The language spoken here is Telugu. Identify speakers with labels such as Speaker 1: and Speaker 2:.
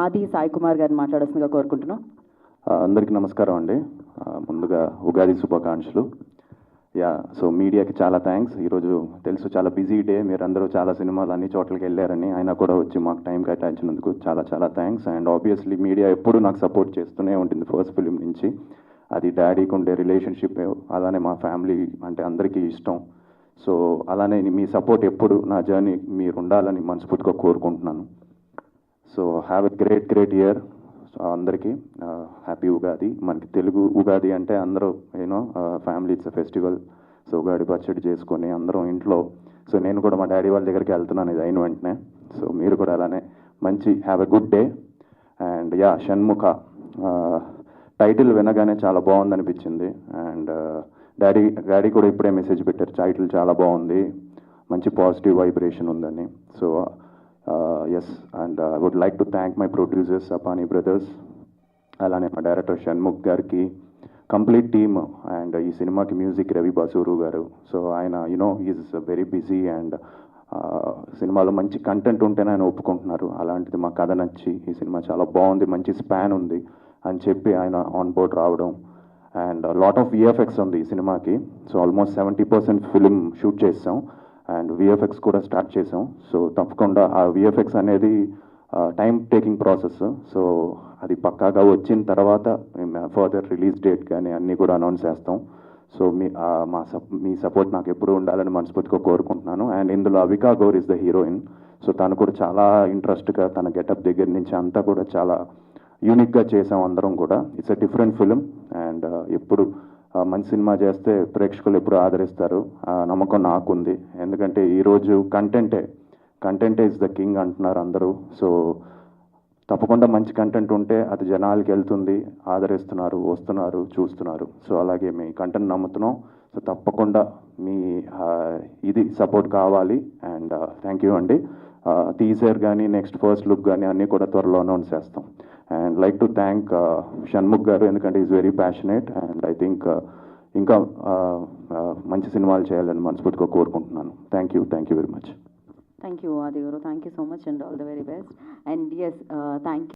Speaker 1: ఆది సాయి కుమార్ గారిని మాట్లాడాల్సిందిగా కోరుకుంటున్నాం.
Speaker 2: అందరికీ నమస్కారం అండి. ముందుగా ఉగాది శుభాకాంక్షలు. సో మీడియాకి చాలా థ్యాంక్స్. ఈరోజు తెలుసు చాలా బిజీ డే, మీరందరూ చాలా సినిమాలు అన్ని చోట్లకి వెళ్ళారని, అయినా కూడా వచ్చి మాకు టైం కేటాయించినందుకు చాలా చాలా థ్యాంక్స్. అండ్ ఆబ్వియస్లీ మీడియా ఎప్పుడు నాకు సపోర్ట్ చేస్తూనే ఉంటుంది ఫస్ట్ ఫిలిం నుంచి. అది డాడీకి ఉండే రిలేషన్షిప్, అలానే మా ఫ్యామిలీ అంటే అందరికీ ఇష్టం. సో అలానే మీ సపోర్ట్ ఎప్పుడు నా జర్నీ మీరు ఉండాలని మనస్ఫూర్తిగా కోరుకుంటున్నాను. So have a great year. So అందరికీ హ్యాపీ ఉగాది. మనకి తెలుగు ఉగాది అంటే అందరూ family it's a festival. So Ugadi పచ్చడి చేసుకొని అందరం ఇంట్లో. సో నేను కూడా మా డాడీ వాళ్ళ దగ్గరికి వెళ్తున్నాను ఇది అయిన వెంటనే. సో మీరు కూడా అలానే మంచి have a good day. And Shanmukha title వినగానే చాలా బాగుంది అనిపించింది. అండ్ డాడీ కూడా ఇప్పుడే మెసేజ్ పెట్టారు, టైటిల్ చాలా బాగుంది, మంచి పాజిటివ్ వైబ్రేషన్ ఉందని. So yes, and I would like to thank my producers Sapani Brothers, అలానే మా డైరెక్టర్ షణ్ముఖ్ గారికి, కంప్లీట్ టీమ్. అండ్ ఈ సినిమాకి మ్యూజిక్ రవి బాసూరు గారు. సో ఆయన ఈజ్ వెరీ బిజీ అండ్ సినిమాలో మంచి కంటెంట్ ఉంటేనే ఆయన ఒప్పుకుంటున్నారు. అలాంటిది మా కథ నచ్చి ఈ సినిమా చాలా బాగుంది, మంచి స్పాన్ ఉంది అని చెప్పి ఆయన ఆన్ బోర్డ్ రావడం. అండ్ లాట్ ఆఫ్ విఎఫ్ఎక్స్ ఉంది ఈ సినిమాకి. సో ఆల్మోస్ట్ 70% ఫిలిం షూట్ చేసాం అండ్ విఎఫ్ఎక్స్ కూడా స్టార్ట్ చేసాం. సో తప్పకుండా ఆ విఎఫ్ఎక్స్ అనేది టైం టేకింగ్ ప్రాసెస్. సో అది పక్కాగా వచ్చిన తర్వాత ఫర్దర్ రిలీజ్ డేట్ కానీ అన్నీ కూడా అనౌన్స్ చేస్తాం. సో మీ సపోర్ట్ నాకు ఎప్పుడు ఉండాలని మనస్ఫూర్తిగా కోరుకుంటున్నాను. అండ్ ఇందులో Avika Gor is the heroine. So తను కూడా చాలా ఇంట్రెస్ట్గా తన గెటప్ దగ్గర నుంచి అంతా కూడా చాలా యూనిక్గా చేసాం అందరం కూడా. It's a different film. And ఎప్పుడు మంచి సినిమా చేస్తే ప్రేక్షకులు ఎప్పుడు ఆదరిస్తారు ఆ నమ్మకం నాకుంది. ఎందుకంటే ఈరోజు కంటెంటే ఇస్ ద కింగ్ అంటున్నారు అందరూ. సో తప్పకుండా మంచి కంటెంట్ ఉంటే అది జనాలకి వెళ్తుంది, ఆదరిస్తున్నారు, వస్తున్నారు, చూస్తున్నారు. సో అలాగే మీ కంటెంట్ నమ్ముతున్నాం. సో తప్పకుండా మీ ఇది సపోర్ట్ కావాలి. అండ్ థ్యాంక్ యూ అండి. టీజర్ కానీ నెక్స్ట్ ఫస్ట్ లుక్ కానీ అన్నీ కూడా త్వరలో అనౌన్స్ చేస్తాం. And like to thank Shanmukh గారు, ఎందుకంటే is very passionate. And I think ఇంకా మంచి సినిమాలు చేయాలని మనస్ఫూర్తిగా కోరుకుంటున్నాను. Thank you very much.
Speaker 1: Thank you Aadi గారు. Thank you so much and all the very best. And yes thank